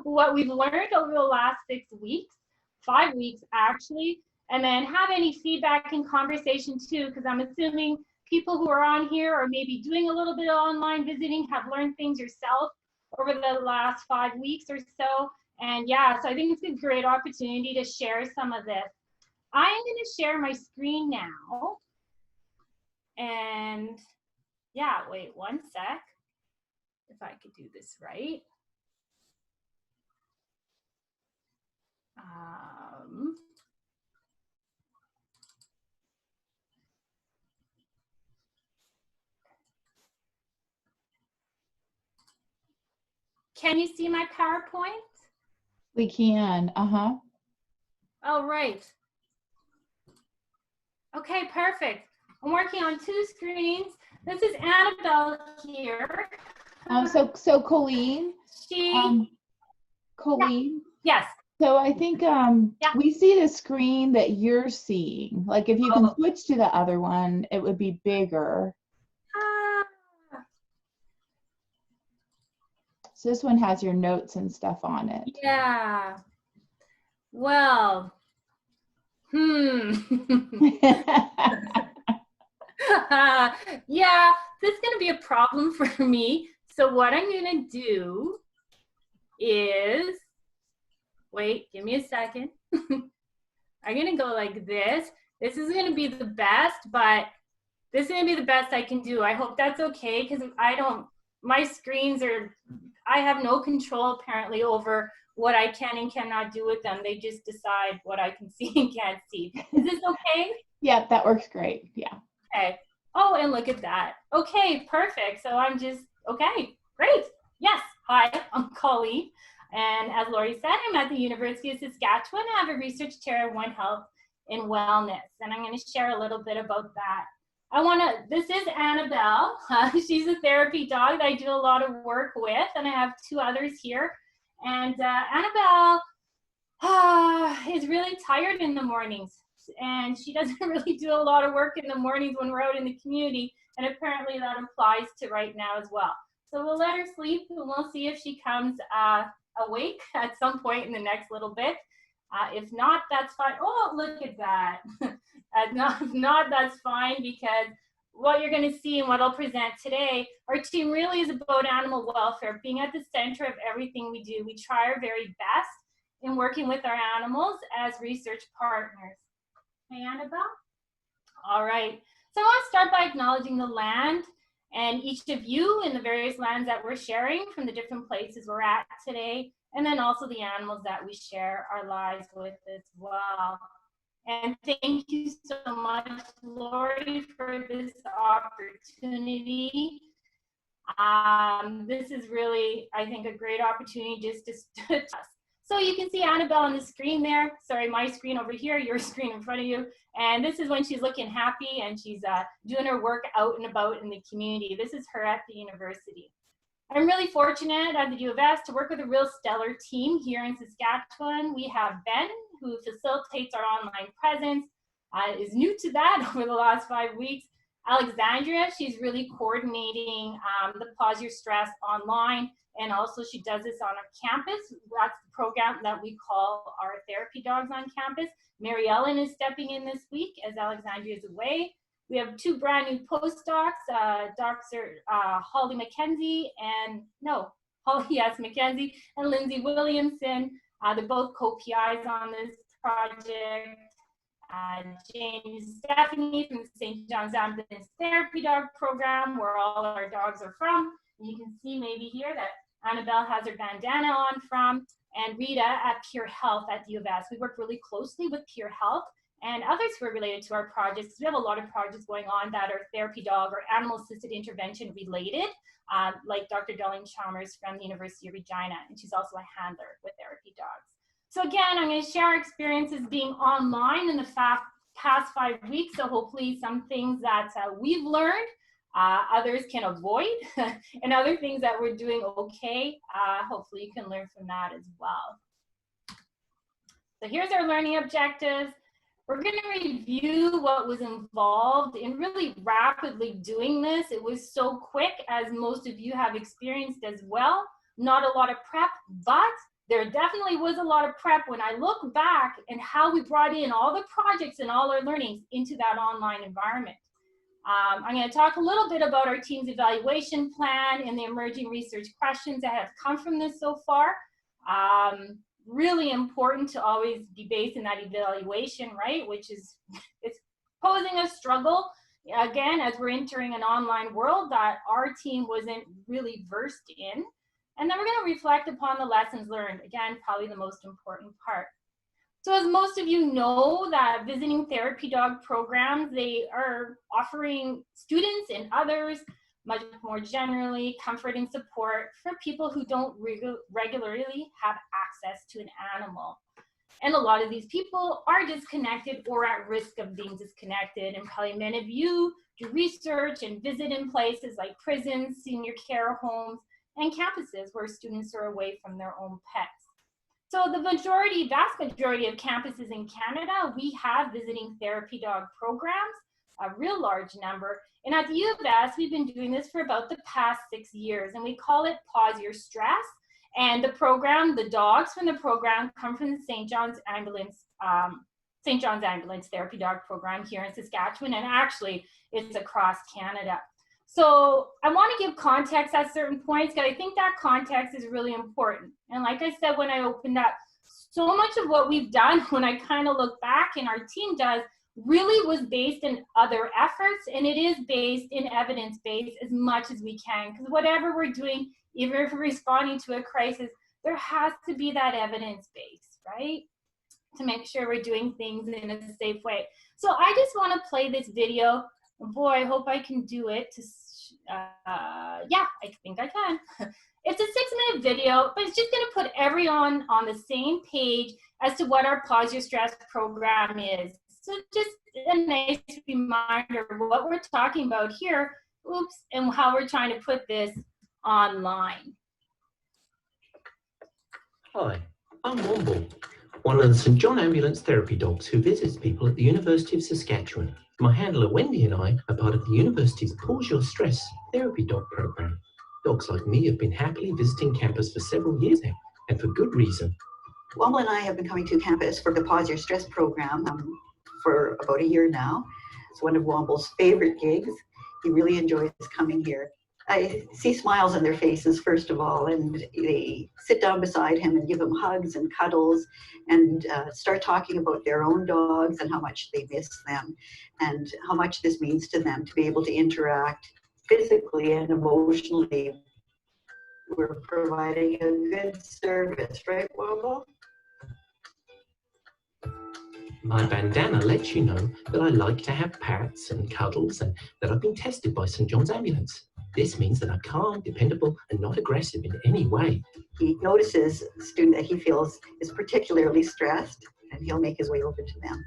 what we've learned over the last 6 weeks, 5 weeks actually, and then have any feedback and conversation too, because I'm assuming people who are on here or maybe doing a little bit of online visiting have learned things yourself over the last 5 weeks or so. And yeah, so I think it's a great opportunity to share some of this. I am going to share my screen now. And yeah, wait 1 sec, if I could do this right. Can you see my PowerPoint? We can, Oh, right. Okay, perfect. I'm working on 2 screens. This is Annabelle here. So Colleen, Colleen. Yes. So I think we see the screen that you're seeing. Like if you can switch to the other one, it would be bigger. So this one has your notes and stuff on it. Yeah. Well, yeah, this is going to be a problem for me. So what I'm going to do is, wait, give me a second. I'm going to go like this. This is going to be the best, but this is going to be the best I can do. I hope that's okay, because my screens are, I have no control apparently over what I can and cannot do with them. They just decide what I can see and can't see. Is this okay? Yeah, that works great. Yeah. Okay. Oh, and look at that. Okay, perfect. So I'm just, okay, great. Yes. Hi, I'm Colleen. And as Lori said, I'm at the University of Saskatchewan. I have a research chair in One Health and Wellness. And I'm going to share a little bit about that. This is Annabelle. She's a therapy dog that I do a lot of work with, and I have 2 others here. And Annabelle is really tired in the mornings, and she doesn't really do a lot of work in the mornings when we're out in the community, and apparently that applies to right now as well. So we'll let her sleep, and we'll see if she comes awake at some point in the next little bit. If not, that's fine. Oh, look at that. If not, that's fine, because what you're going to see and what I'll present today, our team really is about animal welfare, being at the center of everything we do. We try our very best in working with our animals as research partners. Hey, Annabelle? All right. So I want to start by acknowledging the land and each of you in the various lands that we're sharing from the different places we're at today, and then also the animals that we share our lives with as well. And thank you so much, Lori, for this opportunity. This is really, I think, a great opportunity just to So you can see Annabelle on the screen there. Sorry, my screen over here, your screen in front of you. And this is when she's looking happy and she's doing her work out and about in the community. This is her at the university. I'm really fortunate at the U of S to work with a real stellar team here in Saskatchewan. We have Ben, who facilitates our online presence, is new to that over the last 5 weeks. Alexandria, she's really coordinating the Pause Your Stress online, and also she does this on our campus. That's the program that we call our Therapy Dogs on Campus. Mary Ellen is stepping in this week as Alexandria is away. We have 2 brand new postdocs, Dr. Holly McKenzie and, McKenzie and Lindsay Williamson. They're both co-PIs on this project. James Stephanie from the St. John's Ambulance Therapy Dog Program, where all our dogs are from. And you can see maybe here that Annabelle has her bandana on from, and Rita at Pure Health at the U of S. We work really closely with Pure Health and others who are related to our projects. We have a lot of projects going on that are therapy dog or animal-assisted intervention related, like Dr. Darlene Chalmers from the University of Regina, and she's also a handler with therapy dogs. So again, I'm going to share our experiences being online in the past 5 weeks, so hopefully some things that we've learned, others can avoid, and other things that we're doing okay, hopefully you can learn from that as well. So here's our learning objectives. We're going to review what was involved in really rapidly doing this. It was so quick, as most of you have experienced as well. not a lot of prep, but there definitely was a lot of prep when I look back and how we brought in all the projects and all our learnings into that online environment. I'm going to talk a little bit about our team's evaluation plan and the emerging research questions that have come from this so far. Really important to always be based in that evaluation, right? Which is, it's posing a struggle, again, as we're entering an online world that our team wasn't really versed in. And then we're going to reflect upon the lessons learned. Again, probably the most important part. So as most of you know, that visiting therapy dog programs, they are offering students and others much more generally comfort and support for people who don't regularly have access to an animal. And a lot of these people are disconnected or at risk of being disconnected. And probably many of you do research and visit in places like prisons, senior care homes, and campuses where students are away from their own pets. So the vast majority of campuses in Canada, we have visiting therapy dog programs, a real large number. And at the U of S, we've been doing this for about the past 6 years, and we call it Pause Your Stress. And the program, the dogs from the program come from the St. John's Ambulance Therapy Dog Program here in Saskatchewan, and actually it's across Canada. So I want to give context at certain points because I think that context is really important. And like I said, when I opened up, so much of what we've done when I kind of look back and our team does really was based in other efforts, and it is based in evidence-based as much as we can, because whatever we're doing, even if we're responding to a crisis, there has to be that evidence base, right? To make sure we're doing things in a safe way. So I just want to play this video. Boy, I hope I can do it. Yeah, I think I can. It's a 6-minute video, but it's just going to put everyone on the same page as to what our Pause Your Stress program is. So just a nice reminder of what we're talking about here, oops, and how we're trying to put this online. Hi, I'm Womble, one of the St. John Ambulance Therapy Dogs who visits people at the University of Saskatchewan. My handler Wendy and I are part of the university's Pause Your Stress Therapy Dog program. Dogs like me have been happily visiting campus for several years now, and for good reason. Womble and I have been coming to campus for the Pause Your Stress program for about a year now. It's one of Womble's favorite gigs. He really enjoys coming here. I see smiles on their faces, first of all, and they sit down beside him and give him hugs and cuddles and start talking about their own dogs and how much they miss them and how much this means to them to be able to interact physically and emotionally. We're providing a good service, right, Womble? My bandana lets you know that I like to have pats and cuddles and that I've been tested by St. John's Ambulance. This means that I'm calm, dependable, and not aggressive in any way. He notices a student that he feels is particularly stressed, and he'll make his way over to them.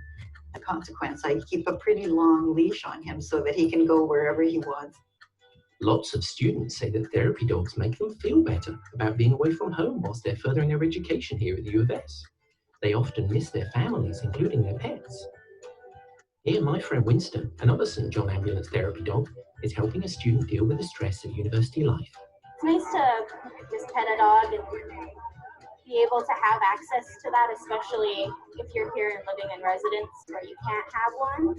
A consequence, I keep a pretty long leash on him so that he can go wherever he wants. Lots of students say that therapy dogs make them feel better about being away from home whilst they're furthering their education here at the U of S. They often miss their families, including their pets. Here, my friend Winston, another St. John Ambulance Therapy Dog, is helping a student deal with the stress of university life. It's nice to just pet a dog and be able to have access to that, especially if you're here and living in residence where you can't have one.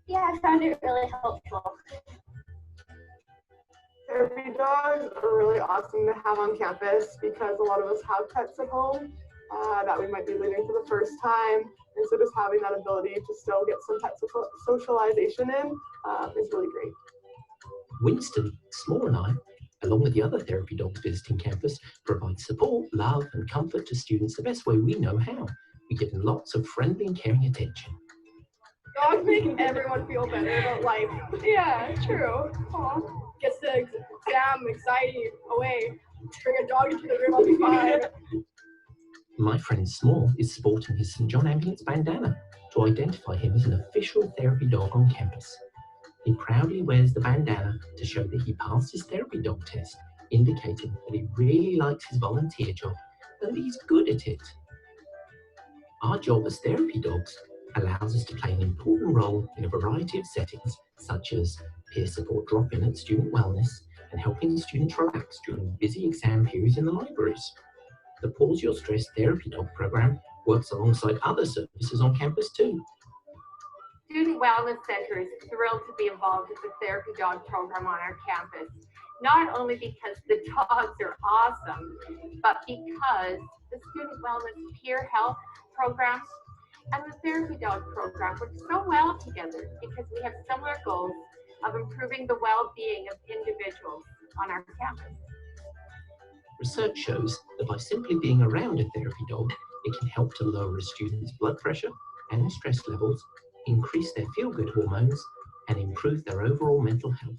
Yeah, I found it really helpful. Therapy dogs are really awesome to have on campus because a lot of us have pets at home that we might be leaving for the first time. And so just having that ability to still get some pet socialization in is really great. Winston, Small and I, along with the other therapy dogs visiting campus, provide support, love and comfort to students the best way we know how. We give them lots of friendly and caring attention. Dogs make everyone feel better about life. Yeah, true. Aww. Gets the exam anxiety away. Bring a dog into the room, I'll be fine. My friend Small is sporting his St. John Ambulance bandana to identify him as an official therapy dog on campus. He proudly wears the bandana to show that he passed his therapy dog test, indicating that he really likes his volunteer job and that he's good at it. Our job as therapy dogs allows us to play an important role in a variety of settings, such as peer support drop-in at student wellness, and helping students relax during busy exam periods in the libraries. The Pause Your Stress Therapy Dog program works alongside other services on campus too. Student Wellness Center is thrilled to be involved with the Therapy Dog program on our campus, not only because the dogs are awesome, but because the Student Wellness Peer Health program and the Therapy Dog program work so well together because we have similar goals of improving the well-being of individuals on our campus. Research shows that by simply being around a therapy dog, it can help to lower a student's blood pressure and stress levels, increase their feel-good hormones, and improve their overall mental health.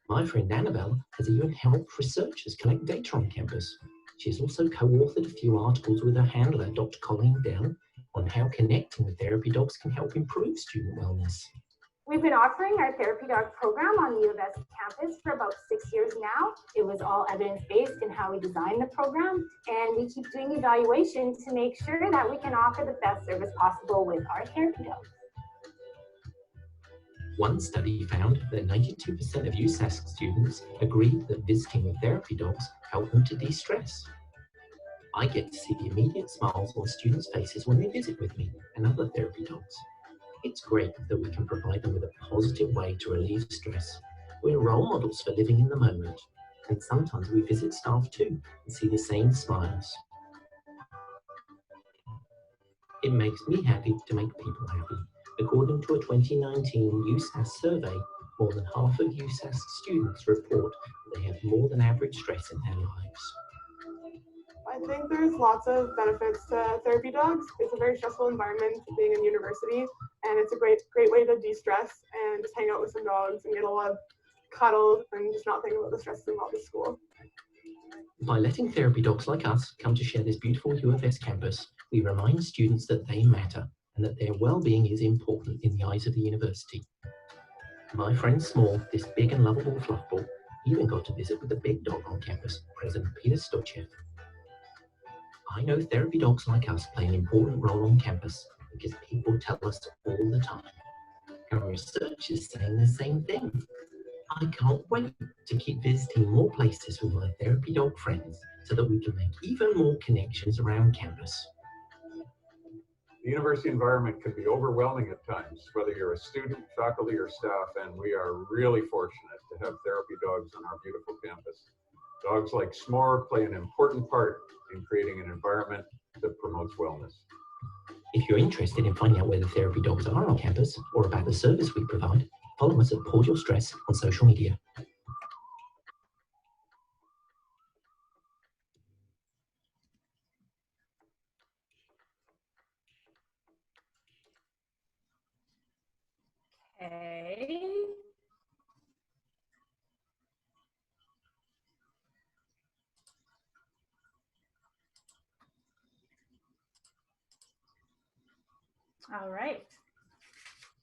My friend Annabelle has even helped researchers collect data on campus. She has also co-authored a few articles with her handler, Dr. Colleen Dell, on how connecting with therapy dogs can help improve student wellness. We've been offering our Therapy Dog program on the U of S campus for about 6 years now. It was all evidence-based in how we designed the program, and we keep doing evaluation to make sure that we can offer the best service possible with our therapy dogs. One study found that 92% of USask students agreed that visiting with therapy dogs helped them to de-stress. I get to see the immediate smiles on students' faces when they visit with me and other therapy dogs. It's great that we can provide them with a positive way to relieve stress. We're role models for living in the moment, and sometimes we visit staff too and see the same smiles. It makes me happy to make people happy. According to a 2019 USask survey, more than half of USask students report they have more than average stress in their lives. I think there's lots of benefits to therapy dogs. It's a very stressful environment being in university, and it's a great way to de-stress and just hang out with some dogs and get a lot of cuddles and just not think about the stress involved with school. By letting therapy dogs like us come to share this beautiful U of S campus, we remind students that they matter and that their well-being is important in the eyes of the university. My friend Small, this big and lovable fluffball, even got to visit with the big dog on campus, President Peter Stochev. I know therapy dogs like us play an important role on campus because people tell us all the time. And research is saying the same thing. I can't wait to keep visiting more places with my therapy dog friends so that we can make even more connections around campus. The university environment can be overwhelming at times, whether you're a student, faculty, or staff, and we are really fortunate to have therapy dogs on our beautiful campus. Dogs like S'more play an important part in creating an environment that promotes wellness. If you're interested in finding out where the therapy dogs are on campus or about the service we provide, follow us at Pause Your Stress on social media. Okay. All right.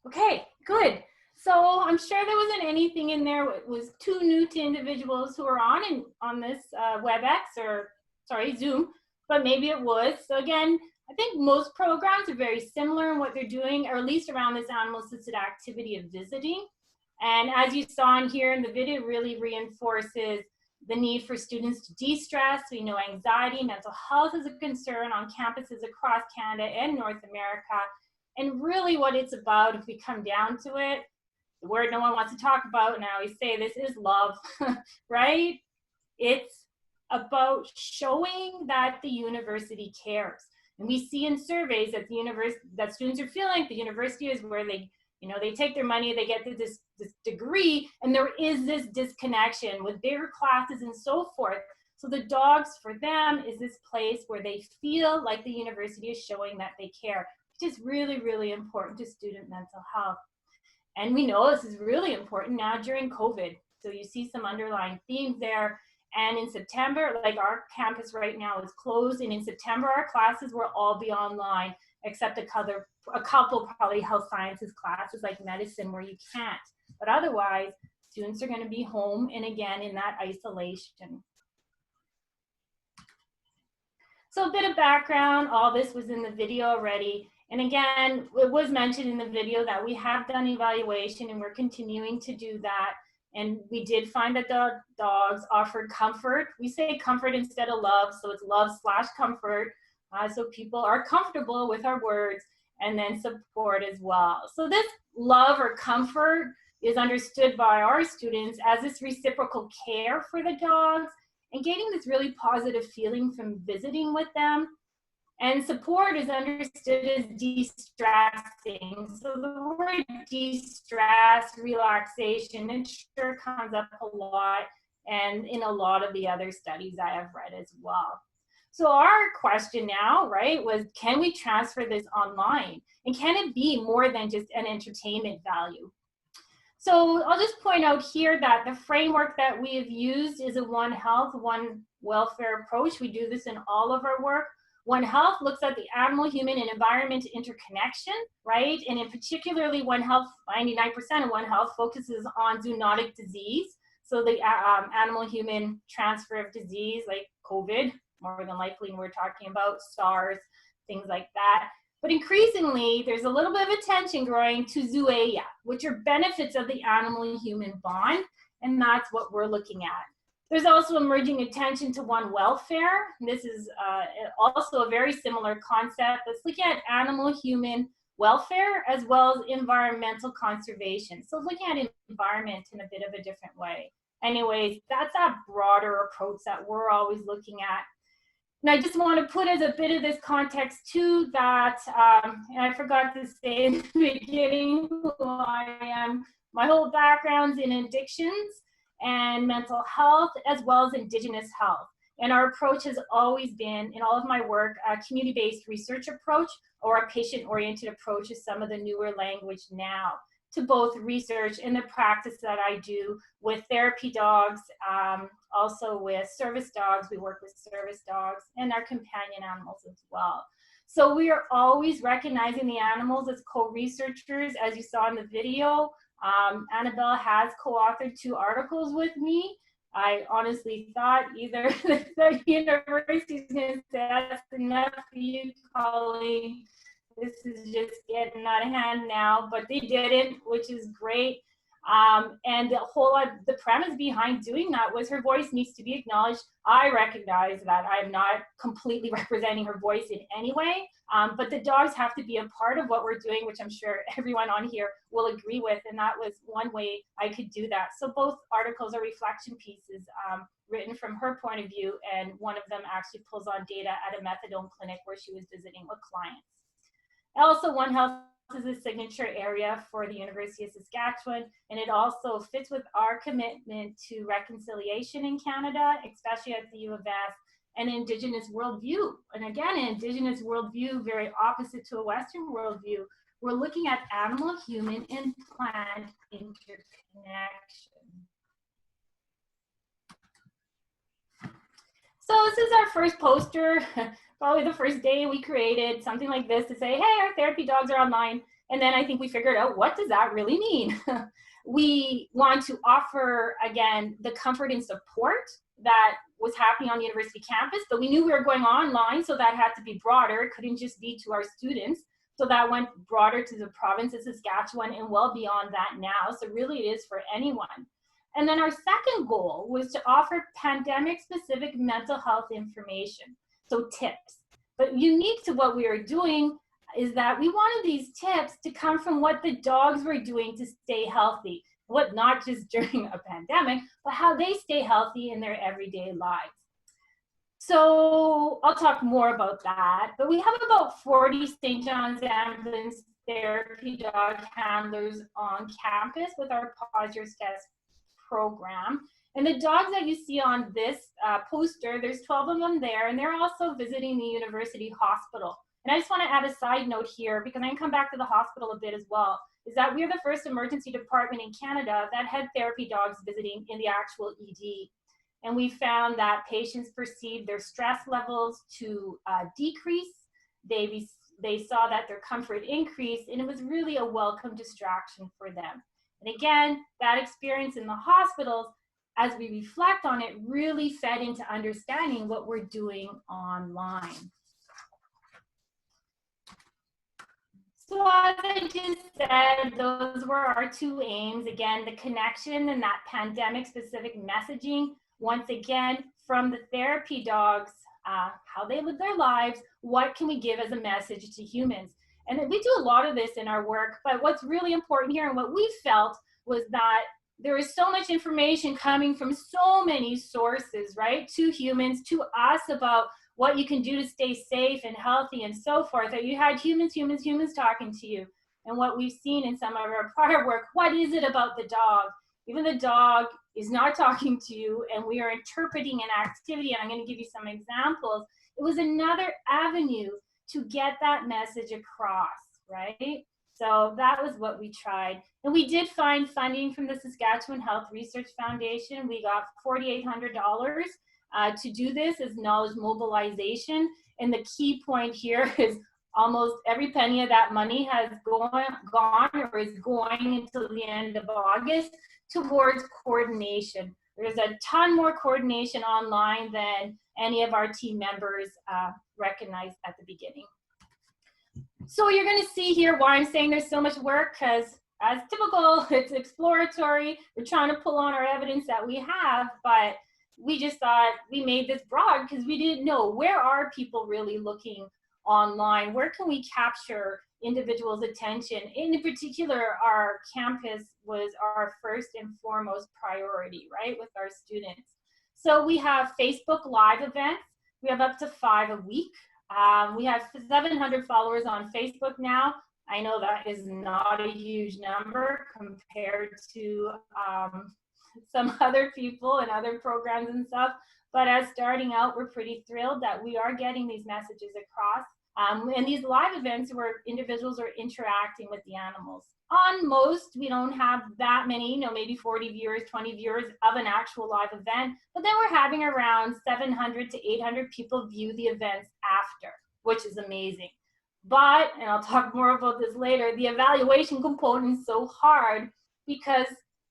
Okay, good. So I'm sure there wasn't anything in there that was too new to individuals who are on this WebEx or, sorry, Zoom, but maybe it was. So again, I think most programs are very similar in what they're doing, or at least around this animal-assisted activity of visiting. And as you saw in here in the video, it really reinforces the need for students to de-stress. We know anxiety, mental health is a concern on campuses across Canada and North America. And really what it's about, if we come down to it, the word no one wants to talk about, and I always say this, is love, right? It's about showing that the university cares. And we see in surveys that that students are feeling the university is where they, you know, they take their money, they get this degree, and there is this disconnection with bigger classes and so forth. So the dogs for them is this place where they feel like the university is showing that they care, which is really, really important to student mental health. And we know this is really important now during COVID. So you see some underlying themes there. And in September, like our campus right now is closed, and in September our classes will all be online, except a couple probably health sciences classes like medicine where you can't. But otherwise, students are going to be home and again in that isolation. So a bit of background, all this was in the video already. And again, it was mentioned in the video that we have done evaluation and we're continuing to do that. And we did find that the dogs offered comfort. We say comfort instead of love, so it's love/comfort. So people are comfortable with our words, and then support as well. So this love or comfort is understood by our students as this reciprocal care for the dogs and getting this really positive feeling from visiting with them. And support is understood as de-stressing. So the word de-stress, relaxation, it sure comes up a lot, and in a lot of the other studies I have read as well. So our question now, right, was can we transfer this online? And can it be more than just an entertainment value? So I'll just point out here that the framework that we have used is a One Health, One Welfare approach. We do this in all of our work. One Health looks at the animal, human, and environment interconnection, right? And in particularly One Health, 99% of One Health focuses on zoonotic disease. So the animal-human transfer of disease like COVID, more than likely we're talking about SARS, things like that. But increasingly, there's a little bit of attention growing to zooeia, which are benefits of the animal-human bond, and that's what we're looking at. There's also emerging attention to One Welfare. This is also a very similar concept. Let's look at animal-human welfare as well as environmental conservation. So looking at environment in a bit of a different way. Anyways, that's that broader approach that we're always looking at. And I just want to put as a bit of this context too that, and I forgot to say in the beginning who I am. My whole background's in addictions and mental health, as well as Indigenous health. And our approach has always been, in all of my work, a community-based research approach or a patient-oriented approach is some of the newer language now to both research and the practice that I do with therapy dogs, also with service dogs. We work with service dogs and our companion animals as well. So we are always recognizing the animals as co-researchers, as you saw in the video. Annabelle has co-authored 2 articles with me. I honestly thought either the university's going to say that's enough for you, Colleen. This is just getting out of hand now, but they didn't, which is great. And the premise behind doing that was her voice needs to be acknowledged. I recognize that I'm not completely representing her voice in any way, but the dogs have to be a part of what we're doing, which I'm sure everyone on here will agree with, and that was one way I could do that. So both articles are reflection pieces written from her point of view, and one of them actually pulls on data at a methadone clinic where she was visiting with clients. Also, One Health is a signature area for the University of Saskatchewan, and it also fits with our commitment to reconciliation in Canada, especially at the U of S, and Indigenous worldview. And again, an Indigenous worldview, very opposite to a Western worldview. We're looking at animal, human, and plant interconnection. So this is our first poster. Probably the first day we created something like this to say, hey, our therapy dogs are online. And then I think we figured out, what does that really mean? We want to offer, again, the comfort and support that was happening on the university campus, but we knew we were going online, so that had to be broader. It couldn't just be to our students. So that went broader to the province of Saskatchewan and well beyond that now. So really it is for anyone. And then our second goal was to offer pandemic-specific mental health information. So tips. But unique to what we are doing is that we wanted these tips to come from what the dogs were doing to stay healthy. What, not just during a pandemic, but how they stay healthy in their everyday lives. So I'll talk more about that, but we have about 40 St. John's Ambulance therapy dog handlers on campus with our Pause Your Stress program. And the dogs that you see on this poster, there's 12 of them there, and they're also visiting the university hospital. And I just want to add a side note here, because I can come back to the hospital a bit as well, is that we're the first emergency department in Canada that had therapy dogs visiting in the actual ED. And we found that patients perceived their stress levels to decrease. They saw that their comfort increased, and it was really a welcome distraction for them. And again, that experience in the hospitals, as we reflect on it, really fed into understanding what we're doing online. So as I just said, those were our two aims. Again, the connection and that pandemic-specific messaging, once again, from the therapy dogs, how they live their lives, what can we give as a message to humans? And we do a lot of this in our work, but what's really important here and what we felt was that there is so much information coming from so many sources, right, to humans, to us about what you can do to stay safe and healthy and so forth, that you had humans talking to you. And what we've seen in some of our prior work, what is it about the dog? Even the dog is not talking to you, and we are interpreting an activity, and I'm going to give you some examples. It was another avenue to get that message across, right? So that was what we tried. And we did find funding from the Saskatchewan Health Research Foundation. We got $4,800 to do this as knowledge mobilization. And the key point here is almost every penny of that money has gone or is going until the end of August towards coordination. There's a ton more coordination online than any of our team members recognized at the beginning. So you're going to see here why I'm saying there's so much work, because as typical, it's exploratory. We're trying to pull on our evidence that we have, but we just thought we made this broad because we didn't know, where are people really looking online? Where can we capture individuals' attention? In particular, our campus was our first and foremost priority, right, with our students. So we have Facebook Live events. We have up to 5 a week. We have 700 followers on Facebook now. I know that is not a huge number compared to some other people and other programs and stuff, but as starting out, we're pretty thrilled that we are getting these messages across. And these live events where individuals are interacting with the animals. On most, we don't have that many, maybe 40 viewers, 20 viewers of an actual live event, but then we're having around 700 to 800 people view the events after, which is amazing. But, and I'll talk more about this later, the evaluation component is so hard because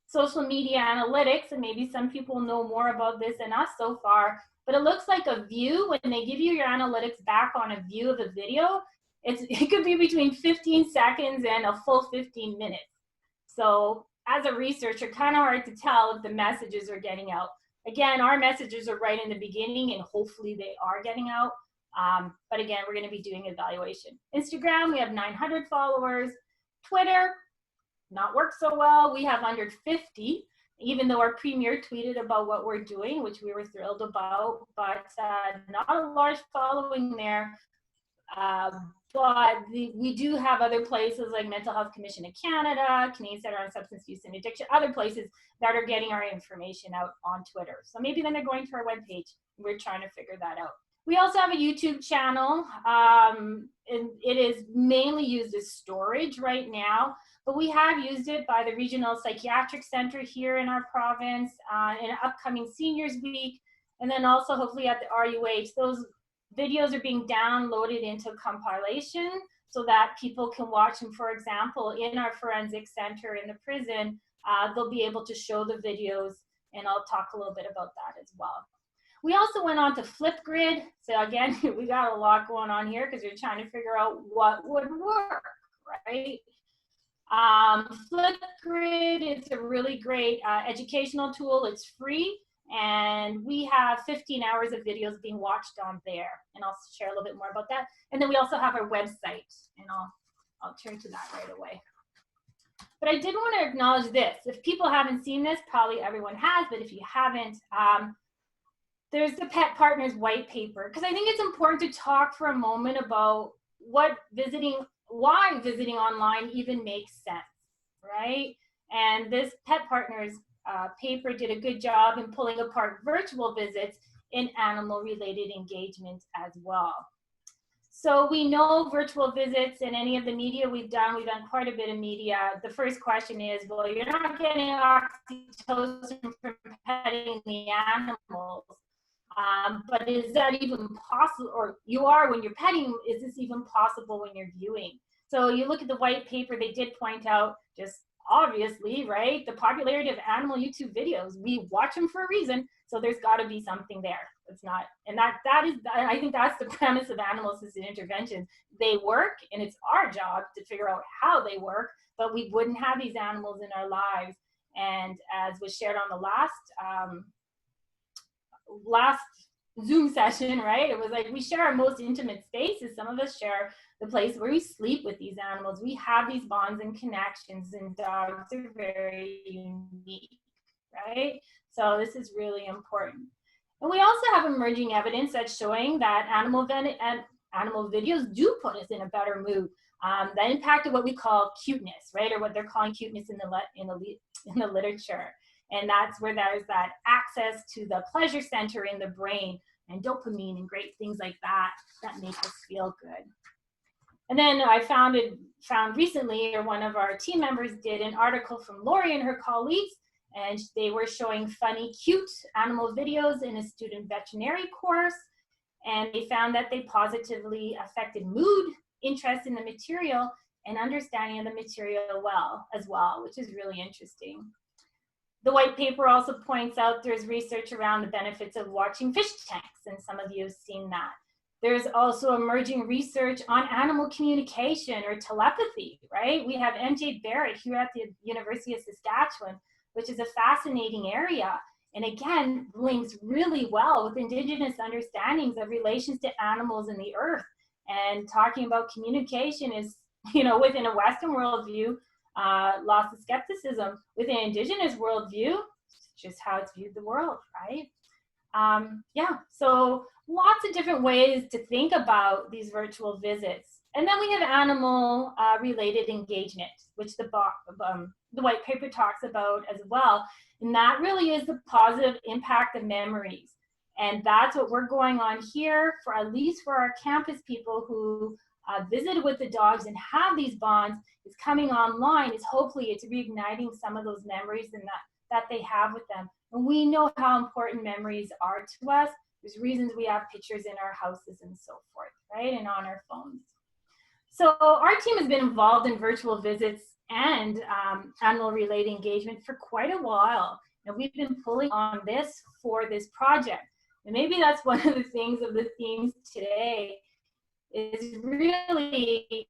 social media analytics, and maybe some people know more about this than us so far, but it looks like a view, when they give you your analytics back on a view of a video, it could be between 15 seconds and a full 15 minutes. So as a researcher, kind of hard to tell if the messages are getting out. Again, our messages are right in the beginning, and hopefully they are getting out. But again, we're going to be doing evaluation. Instagram, we have 900 followers. Twitter, not worked so well. We have under 50, even though our premier tweeted about what we're doing, which we were thrilled about, but not a large following there. But we do have other places like Mental Health Commission of Canada, Canadian Centre on Substance Use and Addiction, other places that are getting our information out on Twitter. So maybe then they're going to our webpage. We're trying to figure that out. We also have a YouTube channel, and it is mainly used as storage right now, but we have used it by the Regional Psychiatric Center here in our province in upcoming Seniors Week, and then also hopefully at the RUH. Those videos are being downloaded into compilation so that people can watch them. For example, in our forensic center in the prison, they'll be able to show the videos, and I'll talk a little bit about that as well. We also went on to Flipgrid. So again, we got a lot going on here because we're trying to figure out what would work, right? Flipgrid is a really great educational tool. It's free, and we have 15 hours of videos being watched on there, and I'll share a little bit more about that. And then we also have our website, and I'll turn to that right away. But I did want to acknowledge this. If people haven't seen this, probably everyone has, but if you haven't, there's the Pet Partners white paper, because I think it's important to talk for a moment about why visiting online even makes sense, right? And this Pet Partners paper did a good job in pulling apart virtual visits in animal-related engagement as well. So we know virtual visits in any of the media we've done quite a bit of media. The first question is, well, you're not getting oxytocin from petting the animals. But is that even possible, or you are when you're petting, is this even possible when you're viewing? So you look at the white paper, they did point out, just obviously, right, the popularity of animal YouTube videos. We watch them for a reason, so there's got to be something there. It's not, and that is, I think that's the premise of animal-assisted interventions. They work, and it's our job to figure out how they work, but we wouldn't have these animals in our lives. And as was shared on the last Zoom session, right? It was like we share our most intimate spaces. Some of us share the place where we sleep with these animals. We have these bonds and connections, and dogs are very unique, right? So this is really important. And we also have emerging evidence that's showing that animal videos do put us in a better mood. That impacted what we call cuteness, right? Or what they're calling cuteness in the literature. And that's where there's that access to the pleasure center in the brain and dopamine and great things like that that make us feel good. And then I found recently, or one of our team members did an article from Lori and her colleagues, and they were showing funny, cute animal videos in a student veterinary course. And they found that they positively affected mood, interest in the material, and understanding of the material as well, which is really interesting. The white paper also points out there's research around the benefits of watching fish tanks, and some of you have seen that. There's also emerging research on animal communication or telepathy, right? We have MJ Barrett here at the University of Saskatchewan, which is a fascinating area. And again, links really well with Indigenous understandings of relations to animals and the earth. And talking about communication is, within a Western worldview, loss of skepticism. Within Indigenous worldview, it's just how it's viewed the world, right? So lots of different ways to think about these virtual visits. And then we have animal related engagement, which the white paper talks about as well. And that really is the positive impact of memories. And that's what we're going on here for, at least for our campus people who visited with the dogs and have these bonds, is coming online, is hopefully it's reigniting some of those memories and that they have with them. And we know how important memories are to us. There's reasons we have pictures in our houses and so forth, right? And on our phones. So our team has been involved in virtual visits and animal related engagement for quite a while. And we've been pulling on this for this project. And maybe that's one of the things of the themes today is really,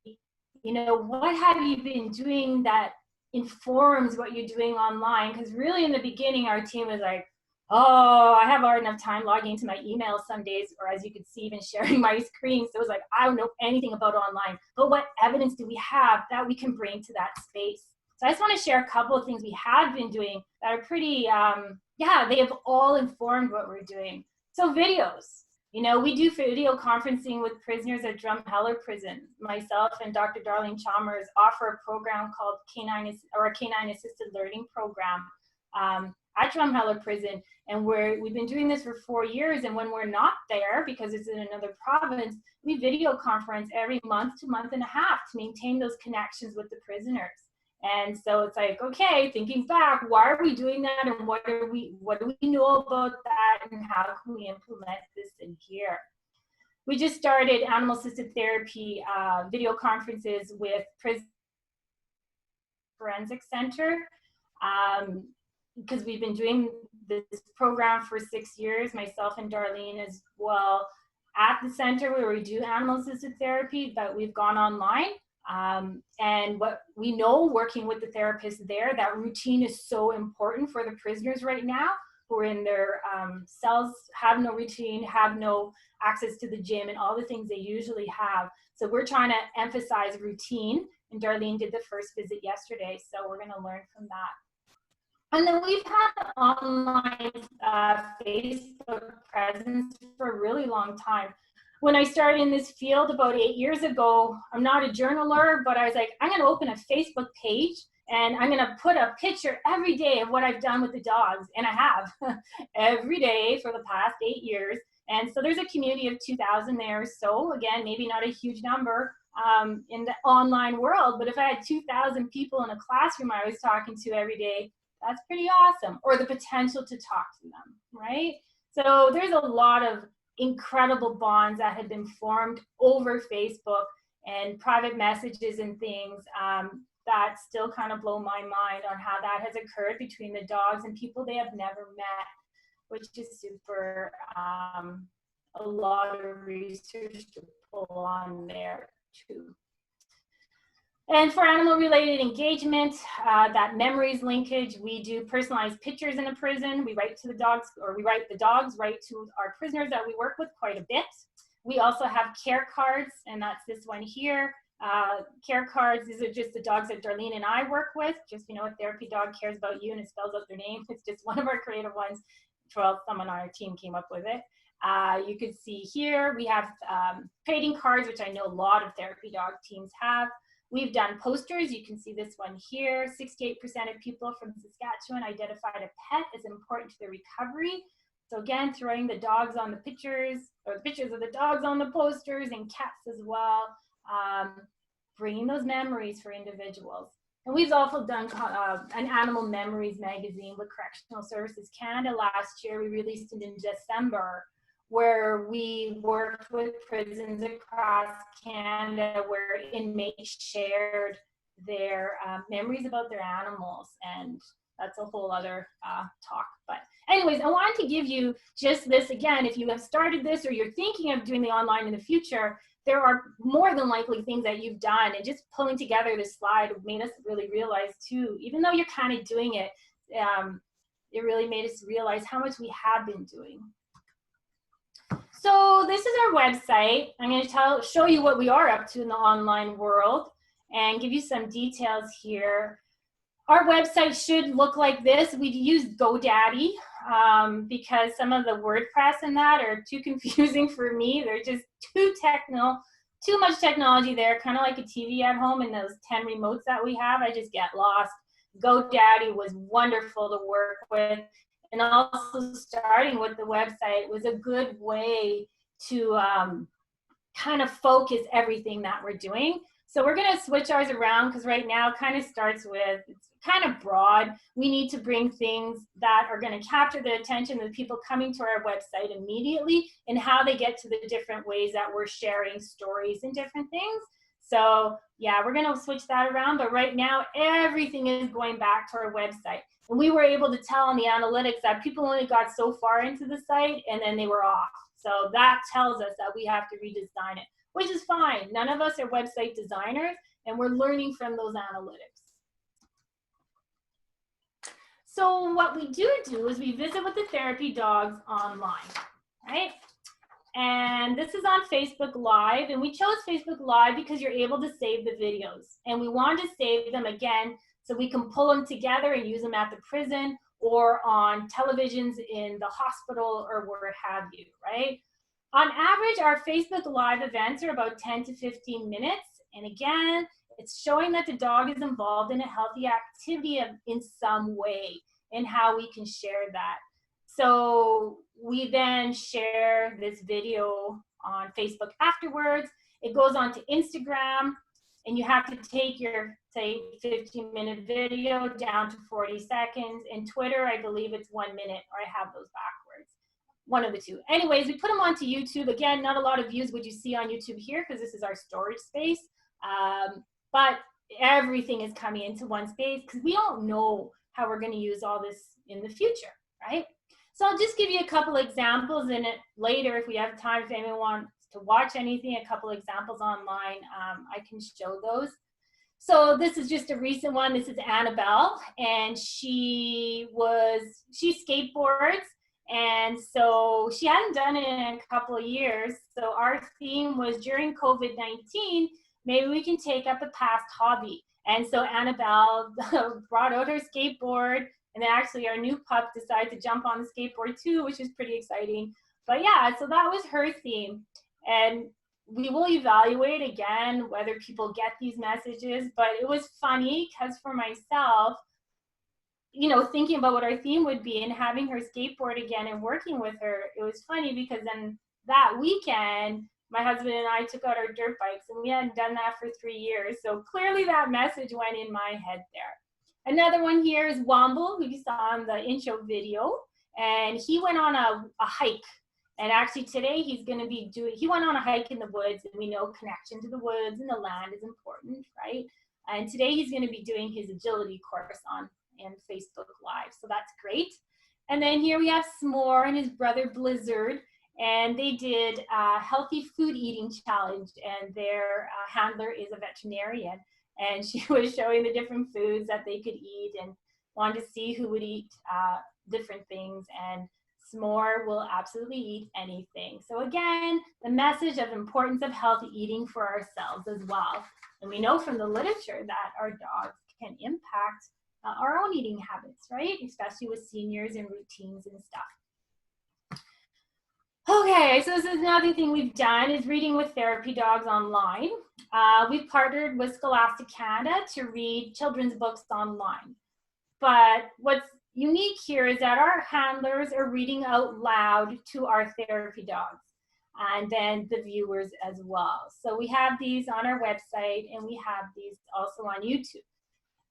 what have you been doing that informs what you're doing online? Because really in the beginning, our team was like, oh, I have hard enough time logging into my email some days, or as you could see, even sharing my screen. So it was like, I don't know anything about online, but what evidence do we have that we can bring to that space? So I just want to share a couple of things we have been doing that are pretty, they have all informed what we're doing. So videos. We do video conferencing with prisoners at Drumheller Prison. Myself and Dr. Darlene Chalmers offer a program called Canine Assisted Learning Program at Drumheller Prison. And we've been doing this for 4 years. And when we're not there, because it's in another province, we video conference every month to month and a half to maintain those connections with the prisoners. And so it's like, okay, thinking back, why are we doing that, and what do we know about that, and how can we implement this in here? We just started animal-assisted therapy video conferences with Prison Forensic Center because we've been doing this program for 6 years, myself and Darlene as well, at the center where we do animal-assisted therapy, but we've gone online. And what we know working with the therapists there, that routine is so important for the prisoners right now who are in their cells, have no routine, have no access to the gym and all the things they usually have. So we're trying to emphasize routine, and Darlene did the first visit yesterday, so we're going to learn from that. And then we've had online Facebook presence for a really long time. When I started in this field about 8 years ago, I'm not a journaler, but I was like, I'm going to open a Facebook page and I'm going to put a picture every day of what I've done with the dogs. And I have every day for the past 8 years. And so there's a community of 2,000 there. So again, maybe not a huge number in the online world, but if I had 2,000 people in a classroom I was talking to every day, that's pretty awesome. Or the potential to talk to them, right? So there's a lot of incredible bonds that have been formed over Facebook and private messages and things that still kind of blow my mind on how that has occurred between the dogs and people they have never met. which is super, a lot of research to pull on there too. And for animal-related engagement, that memories linkage, we do personalized pictures in a prison. We write to the dogs, or we write the dogs right to our prisoners that we work with quite a bit. We also have care cards, and that's this one here. Care cards, these are just the dogs that Darlene and I work with. Just, you know, a therapy dog cares about you and it spells out their name. It's just one of our creative ones. Well, someone on our team came up with it. You can see here, we have trading cards, which I know a lot of therapy dog teams have. We've done posters. You can see this one here. 68% of people from Saskatchewan identified a pet as important to their recovery. So again, throwing the dogs on the pictures, or the pictures of the dogs on the posters, and cats as well, bringing those memories for individuals. And we've also done an Animal Memories magazine with Correctional Services Canada last year. We released it in December, where we worked with prisons across Canada where inmates shared their memories about their animals, and that's a whole other talk. But anyways, I wanted to give you just this again. If you have started this or you're thinking of doing the online in the future, there are more than likely things that you've done, and just pulling together this slide made us really realize too, even though you're kind of doing it, it really made us realize how much we have been doing. So this is our website. I'm going to show you what we are up to in the online world and give you some details here. Our website should look like this. We used GoDaddy because some of the WordPress in that are too confusing for me. They're just too much technology there, kind of like a TV at home and those 10 remotes that we have. I just get lost. GoDaddy was wonderful to work with. And also starting with the website was a good way to kind of focus everything that we're doing. So we're going to switch ours around because right now it kind of starts with, it's kind of broad. We need to bring things that are going to capture the attention of the people coming to our website immediately and how they get to the different ways that we're sharing stories and different things. So yeah, we're going to switch that around. But right now, everything is going back to our website. And we were able to tell on the analytics that people only got so far into the site and then they were off. So that tells us that we have to redesign it, which is fine. None of us are website designers, and we're learning from those analytics. So what we do is we visit with the therapy dogs online, right? And this is on Facebook Live, and we chose Facebook Live because you're able to save the videos. And we want to save them again so we can pull them together and use them at the prison or on televisions in the hospital or where have you, right? On average, our Facebook Live events are about 10 to 15 minutes. And again, it's showing that the dog is involved in a healthy activity in some way and how we can share that. So we then share this video on Facebook afterwards. It goes on to Instagram, and you have to take your, say, 15-minute video down to 40 seconds. And Twitter, I believe it's 1 minute, or I have those backwards. One of the two. Anyways, we put them onto YouTube. Again, not a lot of views would you see on YouTube here because this is our storage space. But everything is coming into one space because we don't know how we're going to use all this in the future, right? So I'll just give you a couple examples in it later if we have time. If anyone wants to watch anything, a couple examples online, I can show those. So this is just a recent one. This is Annabelle, and she skateboards, and so she hadn't done it in a couple of years. So our theme was during COVID-19, maybe we can take up a past hobby. And so Annabelle brought out her skateboard, and then actually our new pup decided to jump on the skateboard too, which is pretty exciting. But yeah, so that was her theme. And we will evaluate again whether people get these messages, but it was funny because for myself, you know, thinking about what our theme would be and having her skateboard again and working with her, it was funny because then that weekend, my husband and I took out our dirt bikes, and we hadn't done that for 3 years. So clearly that message went in my head there. Another one here is Womble, who you saw in the intro video, and he went on a hike. And actually today he's going to be he went on a hike in the woods, and we know connection to the woods and the land is important, right? And today he's going to be doing his agility course in Facebook Live. So that's great. And then here we have S'more and his brother Blizzard, and they did a healthy food eating challenge, and their handler is a veterinarian, and she was showing the different foods that they could eat and wanted to see who would eat different things, and S'more will absolutely eat anything. So again, the message of importance of healthy eating for ourselves as well. And we know from the literature that our dogs can impact our own eating habits, right? Especially with seniors and routines and stuff. Okay, so this is another thing we've done is reading with therapy dogs online. We've partnered with Scholastic Canada to read children's books online. But what's unique here is that our handlers are reading out loud to our therapy dogs and then the viewers as well. So we have these on our website and we have these also on YouTube.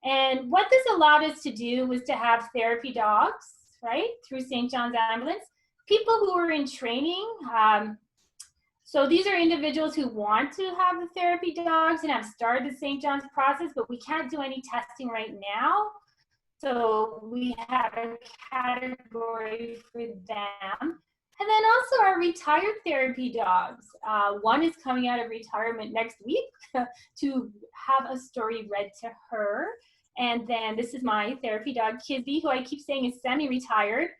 And what this allowed us to do was to have therapy dogs, right, through St. John's Ambulance, people who are in training. So these are individuals who want to have the therapy dogs and have started the St. John's process, but we can't do any testing right now. So we have a category for them. And then also our retired therapy dogs. One is coming out of retirement next week to have a story read to her. And then this is my therapy dog, Kizzy, who I keep saying is semi-retired.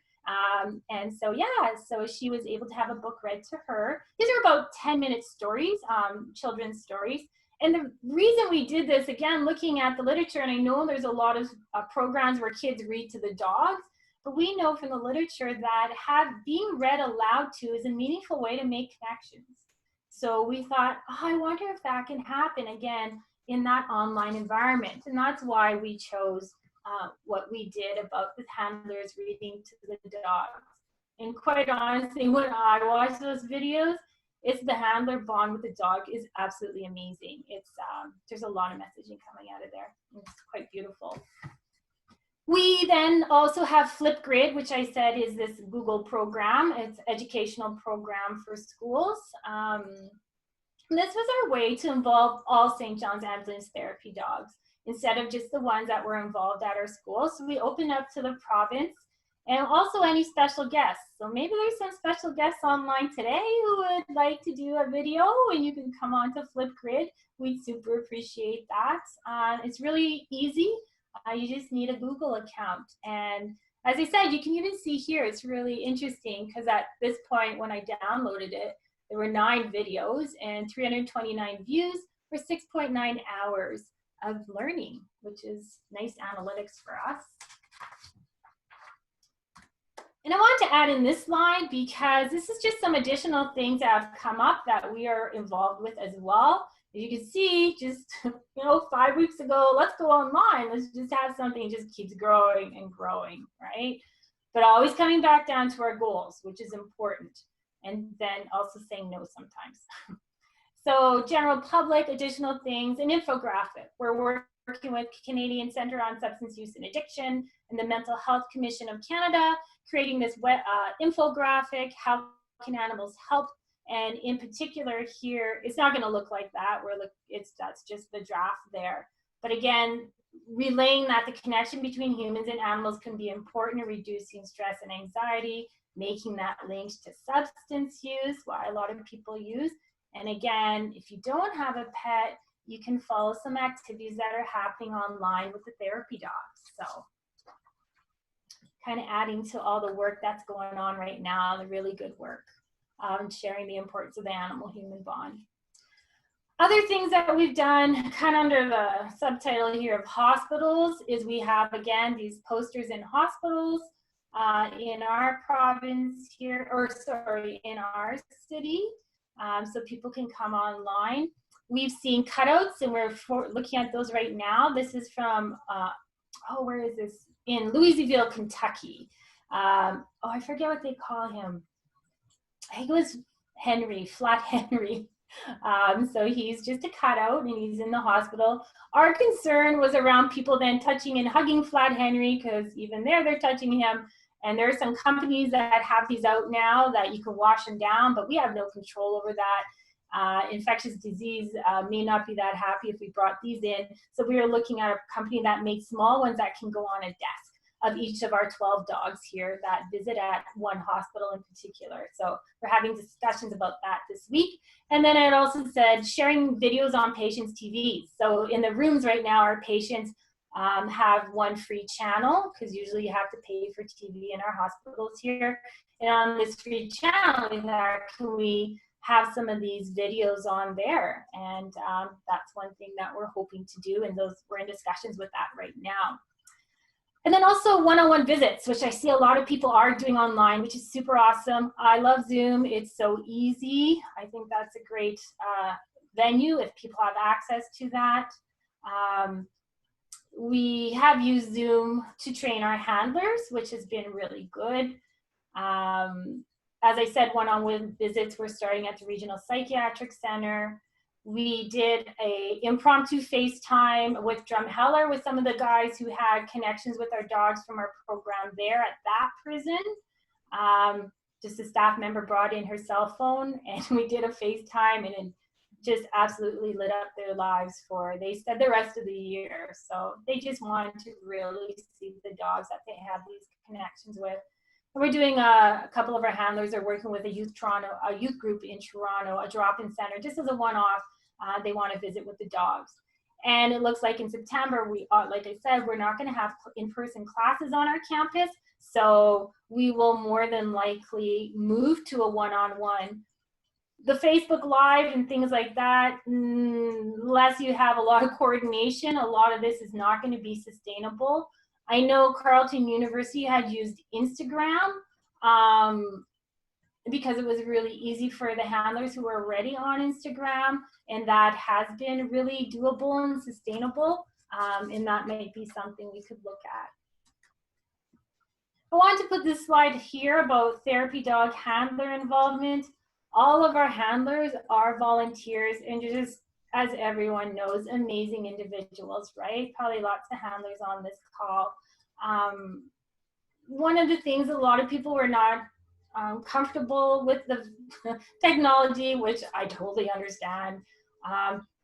And so, yeah, so she was able to have a book read to her. These are about 10-minute stories, children's stories. And the reason we did this, again, looking at the literature, and I know there's a lot of programs where kids read to the dogs, but we know from the literature that being read aloud to is a meaningful way to make connections. So we thought, oh, I wonder if that can happen again in that online environment. And that's why we chose what we did about the handlers reading to the dogs. And quite honestly, when I watch those videos, it's the handler bond with the dog is absolutely amazing. It's there's a lot of messaging coming out of there. It's quite beautiful. We then also have Flipgrid, which I said is this Google program. It's an educational program for schools. This was our way to involve all St. John's Ambulance therapy dogs instead of just the ones that were involved at our school. So we opened up to the province and also any special guests. So maybe there's some special guests online today who would like to do a video and you can come on to Flipgrid. We'd super appreciate that. It's really easy. You just need a Google account. And as I said, you can even see here, it's really interesting because at this point when I downloaded it, there were 9 videos and 329 views for 6.9 hours of learning, which is nice analytics for us. And I want to add in this slide because this is just some additional things that have come up that we are involved with as well. As you can see, just 5 weeks ago, let's go online. Let's just have something that just keeps growing and growing, right? But always coming back down to our goals, which is important. And then also saying no sometimes. So general public, additional things, an infographic. We're working with Canadian Centre on Substance Use and Addiction and the Mental Health Commission of Canada, creating this infographic, how can animals help? And in particular here, it's not gonna look like that, that's just the draft there. But again, relaying that the connection between humans and animals can be important in reducing stress and anxiety, making that link to substance use, why a lot of people use. And again, if you don't have a pet, you can follow some activities that are happening online with the therapy dogs. So kind of adding to all the work that's going on right now, the really good work, sharing the importance of the animal-human bond. Other things that we've done, kind of under the subtitle here of hospitals, is we have, again, these posters in hospitals in our province here, or sorry, in our city, so people can come online. We've seen cutouts, and we're looking at those right now. This is from, where is this? In Louisville, Kentucky. I forget what they call him. I think it was Henry, Flat Henry. So he's just a cutout and he's in the hospital. Our concern was around people then touching and hugging Flat Henry, because even there they're touching him. And there are some companies that have these out now that you can wash them down, but we have no control over that. Infectious disease may not be that happy if we brought these in. So we were looking at a company that makes small ones that can go on a desk. of each of our 12 dogs here that visit at one hospital in particular. So we're having discussions about that this week. And then it also said sharing videos on patients' TVs. So in the rooms right now, our patients have one free channel, because usually you have to pay for TV in our hospitals here. And on this free channel, can we have some of these videos on there? And that's one thing that we're hoping to do, and we're in discussions with that right now. And then also one-on-one visits, which I see a lot of people are doing online, which is super awesome. I love Zoom. It's so easy. I think that's a great venue if people have access to that. We have used Zoom to train our handlers, which has been really good. As I said, one-on-one visits we're starting at the Regional Psychiatric Center. We did an impromptu FaceTime with Drumheller with some of the guys who had connections with our dogs from our program there at that prison. Just a staff member brought in her cell phone, and we did a FaceTime, and it just absolutely lit up their lives for, they said, the rest of the year. So they just wanted to really see the dogs that they have these connections with. And we're doing a couple of our handlers are working with a youth group in Toronto, a drop-in center, just as a one-off. They want to visit with the dogs. And it looks like in September, like I said, we're not going to have in-person classes on our campus. So we will more than likely move to a one-on-one. The Facebook Live and things like that, unless you have a lot of coordination, a lot of this is not going to be sustainable. I know Carleton University had used Instagram because it was really easy for the handlers who were already on Instagram, and that has been really doable and sustainable, and that might be something we could look at. I want to put this slide here about therapy dog handler involvement. All of our handlers are volunteers, and just, as everyone knows, amazing individuals, right? Probably lots of handlers on this call. One of the things, a lot of people were not comfortable with the technology, which I totally understand.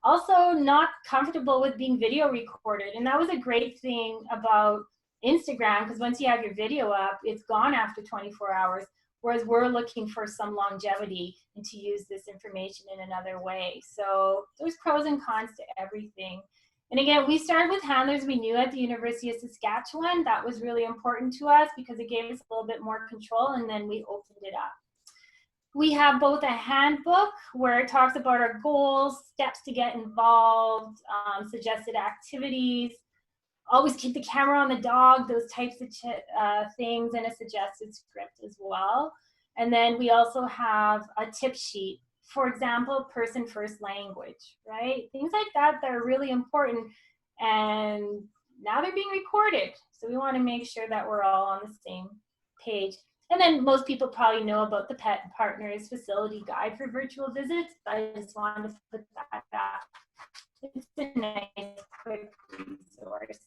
Also not comfortable with being video recorded. And that was a great thing about Instagram, because once you have your video up, it's gone after 24 hours. Whereas we're looking for some longevity and to use this information in another way. So there's pros and cons to everything. And again, we started with handlers we knew at the University of Saskatchewan. That was really important to us because it gave us a little bit more control, and then we opened it up. We have both a handbook where it talks about our goals, steps to get involved, suggested activities, always keep the camera on the dog, those types of things, and a suggested script as well. And then we also have a tip sheet. For example, person first language, right? Things like that that are really important, and now they're being recorded. So we want to make sure that we're all on the same page. And then most people probably know about the Pet Partners Facility Guide for Virtual Visits, but I just wanted to put that back. It's a nice quick resource.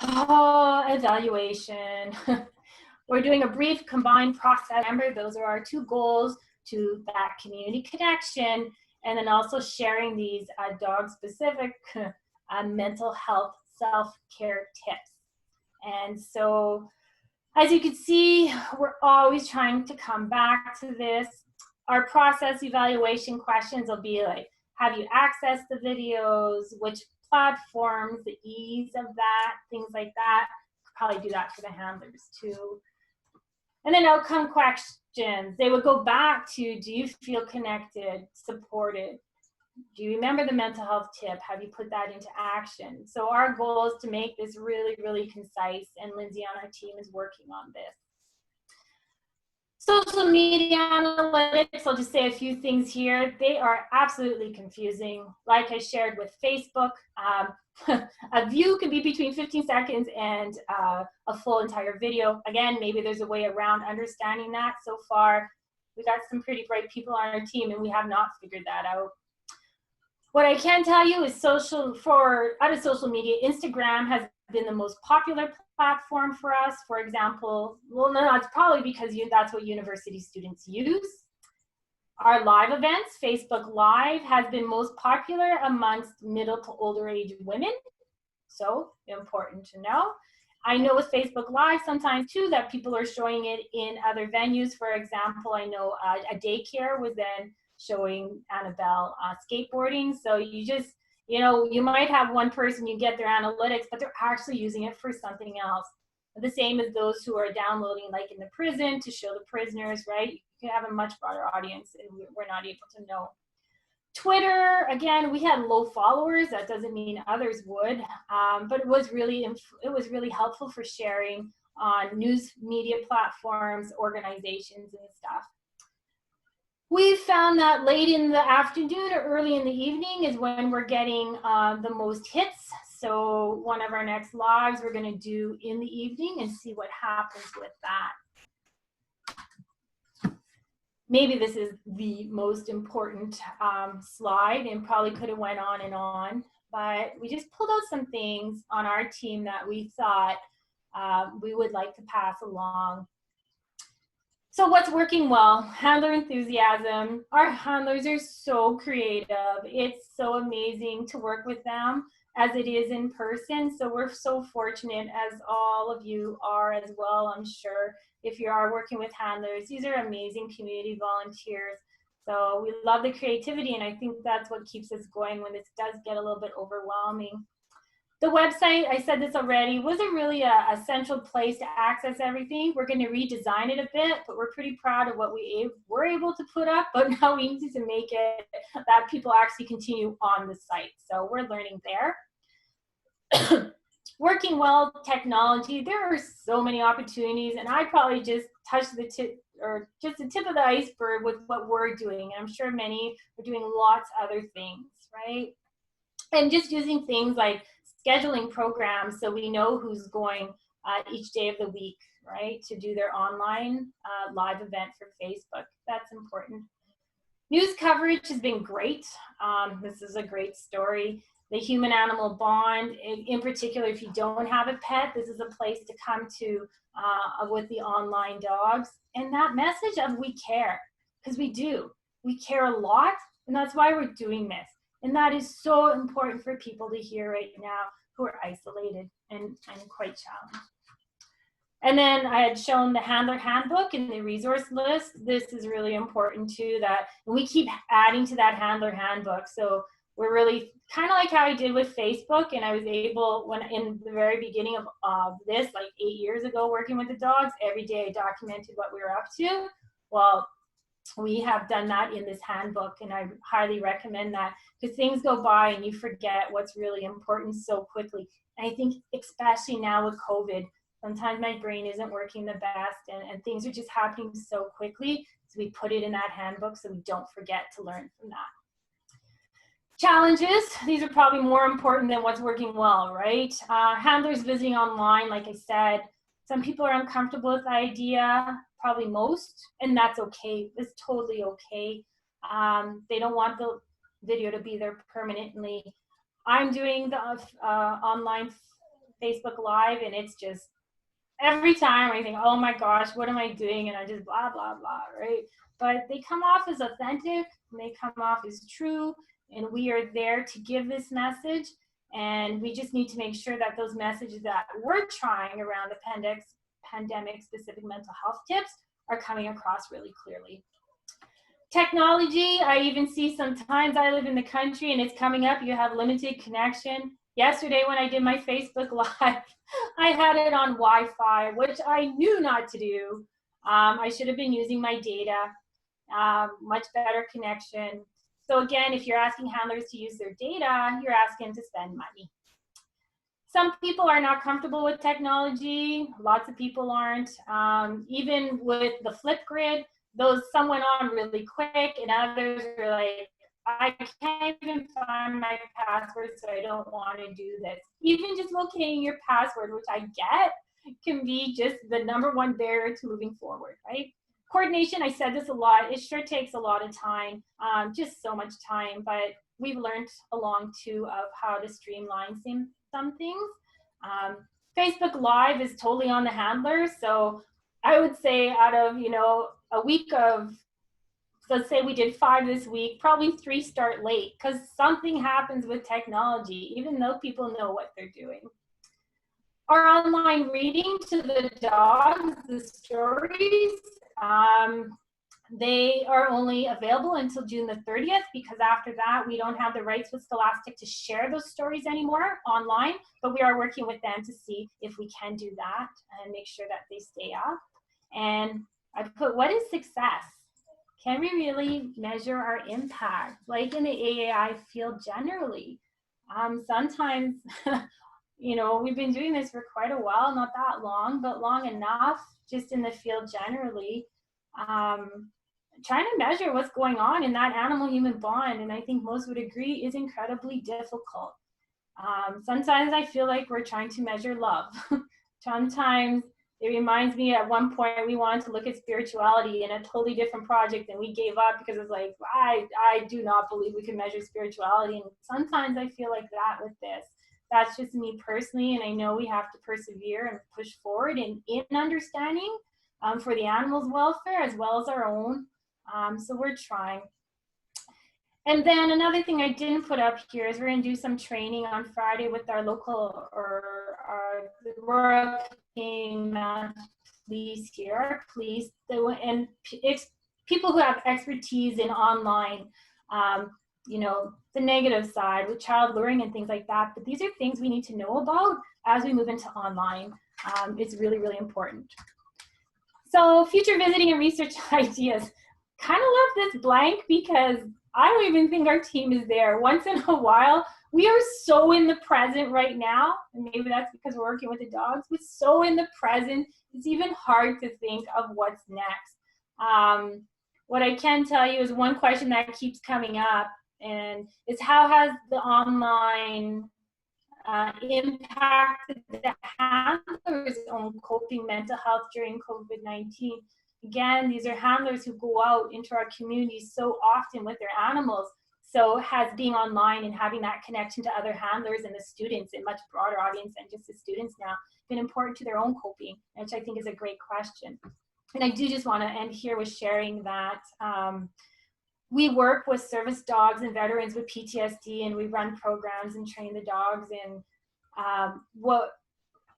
Oh, evaluation. We're doing a brief combined process. Remember, those are our two goals, to that community connection, and then also sharing these dog-specific mental health self-care tips. And so, as you can see, we're always trying to come back to this. Our process evaluation questions will be like, have you accessed the videos? Which platforms? The ease of that, things like that. Could probably do that for the handlers too. And then outcome questions. They would go back to, do you feel connected, supported? Do you remember the mental health tip? Have you put that into action? So our goal is to make this really, really concise, and Lindsay on our team is working on this. Social media analytics, I'll just say a few things here. They are absolutely confusing. Like I shared with Facebook, a view can be between 15 seconds and a full entire video. Again, maybe there's a way around understanding that. So far, we got some pretty bright people on our team, and we have not figured that out. What I can tell you is out of social media, Instagram has been the most popular platform for us. For example, well, no, it's probably because that's what university students use. Our live events, Facebook Live, has been most popular amongst middle to older age women. So important to know. I know with Facebook Live sometimes too that people are showing it in other venues. For example, I know a daycare was then showing Annabelle skateboarding. So you just, you know, you might have one person, you get their analytics, but they're actually using it for something else. The same as those who are downloading like in the prison to show the prisoners, right? You can have a much broader audience and we're not able to know. Twitter, again, we had low followers. That doesn't mean others would, but it was really helpful for sharing on news media platforms, organizations, and stuff. We found that late in the afternoon or early in the evening is when we're getting the most hits. So one of our next lives we're going to do in the evening and see what happens with that. Maybe this is the most important slide and probably could have went on, but we just pulled out some things on our team that we thought we would like to pass along. So what's working well? Handler enthusiasm. Our handlers are so creative. It's so amazing to work with them as it is in person. So we're so fortunate, as all of you are as well, I'm sure. If you are working with handlers, these are amazing community volunteers. So we love the creativity, and I think that's what keeps us going when this does get a little bit overwhelming. The website, I said this already, wasn't really a central place to access everything. We're going to redesign it a bit, but we're pretty proud of what we were able to put up, but now we need to make it that people actually continue on the site. So we're learning there. Working well technology, there are so many opportunities, and I probably just touched the tip, or just the tip of the iceberg with what we're doing. And I'm sure many are doing lots of other things, right? And just using things like scheduling programs so we know who's going each day of the week, right, to do their online live event for Facebook. That's important. News coverage has been great. This is a great story. The human-animal bond, in particular, if you don't have a pet, this is a place to come to with the online dogs. And that message of we care, because we do. We care a lot, and that's why we're doing this. And that is so important for people to hear right now who are isolated and quite challenged. And then I had shown the handler handbook and the resource list. This is really important too, that we keep adding to that handler handbook. So we're really kind of like how I did with Facebook, and I was able, when in the very beginning of this, like 8 years ago, working with the dogs, every day I documented what we were up to. Well, we have done that in this handbook, and I highly recommend that, because things go by and you forget what's really important so quickly. And I think especially now with COVID, sometimes my brain isn't working the best, and things are just happening so quickly. So we put it in that handbook so we don't forget to learn from that. Challenges, these are probably more important than what's working well, right? Handlers visiting online, like I said, some people are uncomfortable with the idea, probably most, and that's okay. It's totally okay. They don't want the video to be there permanently. I'm doing the online Facebook Live, and it's just, every time I think, oh my gosh, what am I doing? And I just blah, blah, blah, right? But they come off as authentic, and they come off as true, and we are there to give this message. And we just need to make sure that those messages that we're trying around the pandemic-specific mental health tips are coming across really clearly. Technology, I even see sometimes, I live in the country and it's coming up, you have limited connection. Yesterday when I did my Facebook Live, I had it on Wi-Fi, which I knew not to do. I should have been using my data, much better connection. So again, if you're asking handlers to use their data, you're asking to spend money. Some people are not comfortable with technology. Lots of people aren't. Even with the Flipgrid, some went on really quick, and others are like, I can't even find my password, so I don't want to do this. Even just locating your password, which I get, can be just the #1 barrier to moving forward, right? Coordination, I said this a lot, it sure takes a lot of time, just so much time, but we've learned along too of how to streamline some things. Facebook Live is totally on the handlers, so I would say out of, a week of So let's say we did 5 this week, probably 3 start late because something happens with technology, even though people know what they're doing. Our online reading to the dogs, the stories, they are only available until June the 30th because after that we don't have the rights with Scholastic to share those stories anymore online, but we are working with them to see if we can do that and make sure that they stay up. And I put, what is success? Can we really measure our impact? Like in the AAI field generally, sometimes, you know, we've been doing this for quite a while, not that long, but long enough just in the field generally. Trying to measure what's going on in that animal-human bond, and I think most would agree, is incredibly difficult. Sometimes I feel like we're trying to measure love. Sometimes it reminds me at one point we wanted to look at spirituality in a totally different project and we gave up because it's like, I do not believe we can measure spirituality. And sometimes I feel like that with this. That's just me personally, and I know we have to persevere and push forward in understanding for the animals' welfare as well as our own. So we're trying. And then another thing I didn't put up here is we're going to do some training on Friday with our local or our Royal Canadian Mounted Police here, our police, and people who have expertise in online, you know, the negative side with child luring and things like that. But these are things we need to know about as we move into online. It's really, really important. So future visiting and research ideas. Kind of left this blank because I don't even think our team is there. Once in a while, we are so in the present right now, and maybe that's because we're working with the dogs. We're so in the present, it's even hard to think of what's next. What I can tell you is one question that keeps coming up, and is how has the online impacted the handlers' own coping mental health during COVID-19? Again, these are handlers who go out into our communities so often with their animals. So has being online and having that connection to other handlers and the students, a much broader audience than just the students now, been important to their own coping, which I think is a great question. And I do just want to end here with sharing that we work with service dogs and veterans with PTSD, and we run programs and train the dogs. And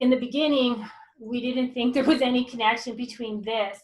in the beginning, we didn't think there was any connection between this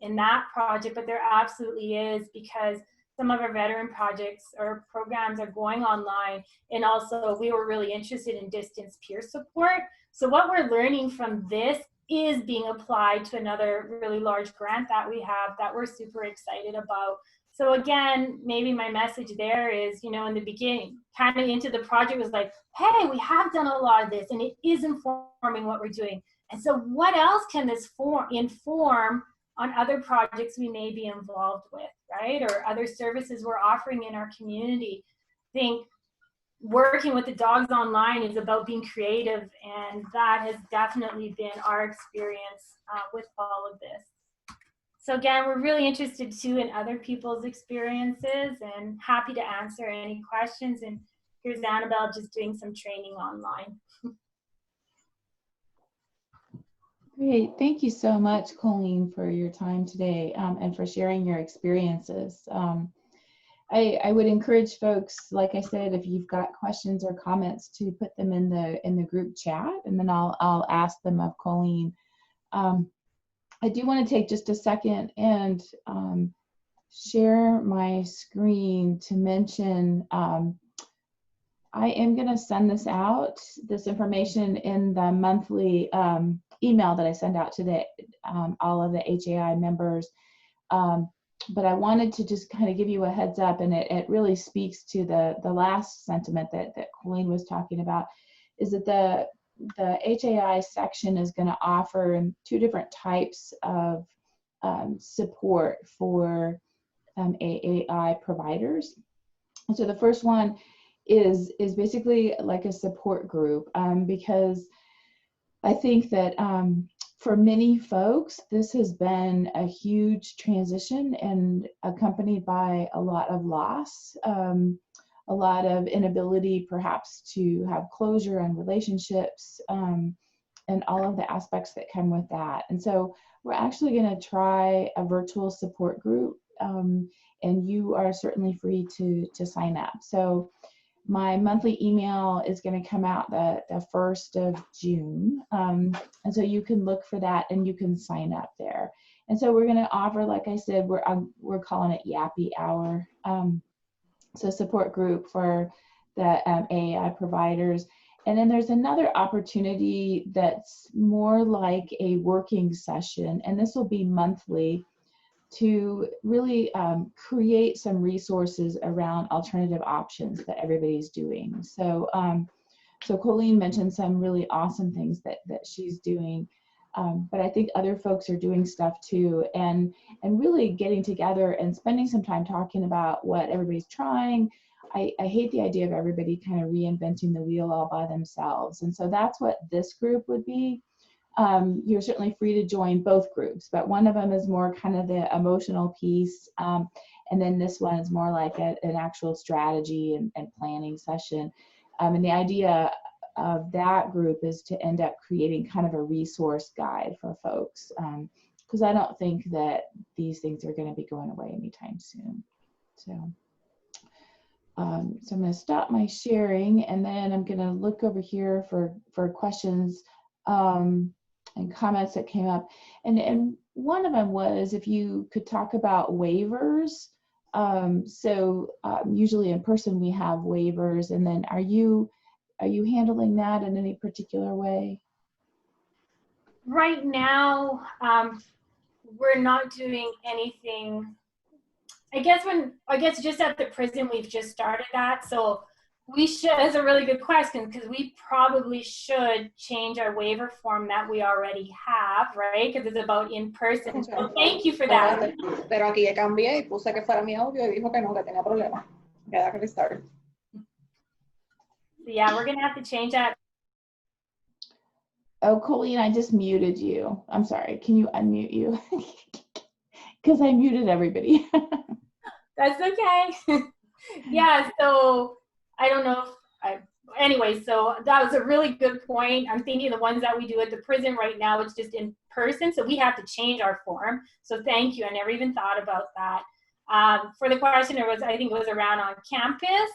and that project, but there absolutely is, because some of our veteran projects or programs are going online, and also we were really interested in distance peer support. So what we're learning from this is being applied to another really large grant that we have that we're super excited about. So again, maybe my message there is, you know, in the beginning, kind of into the project was like, hey, we have done a lot of this and it is informing what we're doing. And so what else can this inform on other projects we may be involved with, right? Or other services we're offering in our community. I think working with the dogs online is about being creative, and that has definitely been our experience with all of this. So again, we're really interested too in other people's experiences and happy to answer any questions. And here's Annabelle just doing some training online. Great. Thank you so much, Colleen, for your time today and for sharing your experiences. I would encourage folks, like I said, if you've got questions or comments, to put them in the group chat, and then I'll ask them of Colleen. I do want to take just a second and share my screen to mention I am going to send this information in the monthly email that I send out to all of the HAI members. But I wanted to just kind of give you a heads up, and it really speaks to the last sentiment that Colleen was talking about, is that the HAI section is going to offer 2 different types of support for AAI providers. And so the first one is basically like a support group, because I think that for many folks, this has been a huge transition and accompanied by a lot of loss, a lot of inability perhaps to have closure and relationships, and all of the aspects that come with that. And so we're actually going to try a virtual support group, and you are certainly free to sign up. So my monthly email is going to come out the 1st of June. And so you can look for that and you can sign up there. And so we're going to offer, like I said, we're calling it Yappy Hour. So support group for the AAI providers. And then there's another opportunity that's more like a working session, and this will be monthly, to really create some resources around alternative options that everybody's doing. So, so Colleen mentioned some really awesome things that she's doing, but I think other folks are doing stuff too, and really getting together and spending some time talking about what everybody's trying. I hate the idea of everybody kind of reinventing the wheel all by themselves, and so that's what this group would be. You're certainly free to join both groups, but one of them is more kind of the emotional piece, and then this one is more like an actual strategy and planning session. And the idea of that group is to end up creating kind of a resource guide for folks, because I don't think that these things are going to be going away anytime soon. So, so I'm going to stop my sharing, and then I'm going to look over here for questions and comments that came up. And one of them was if you could talk about waivers. Usually in person we have waivers, and then are you handling that in any particular way? Right now, we're not doing anything. I guess just at the prison we've just started that, so we should. That's a really good question, because we probably should change our waiver form that we already have, right? Because it's about in person. So thank you for that. Pero aquí ya cambié y puse que fuera mi audio y dijo que no, que tenía problema. Queda que restart. So yeah, we're gonna have to change that. Oh, Colleen, I just muted you. I'm sorry. Can you unmute you? Because I muted everybody. That's okay. Yeah, so I don't know if anyway, so that was a really good point. I'm thinking the ones that we do at the prison right now, it's just in person, so we have to change our form. So thank you. I never even thought about that. For the question, I think it was around on campus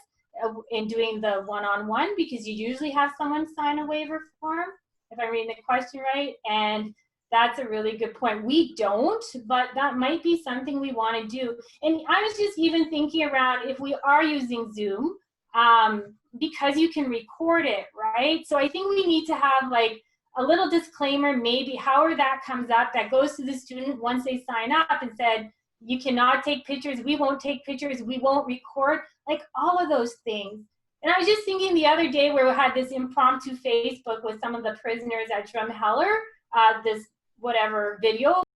in doing the one-on-one, because you usually have someone sign a waiver form, if I'm reading the question right. And that's a really good point. We don't, but that might be something we want to do. And I was just even thinking around if we are using Zoom, because you can record it, right? So I think we need to have like a little disclaimer, maybe however that comes up, that goes to the student once they sign up and said, you cannot take pictures, we won't take pictures, we won't record, like all of those things. And I was just thinking the other day where we had this impromptu Facebook with some of the prisoners at Drumheller, this whatever video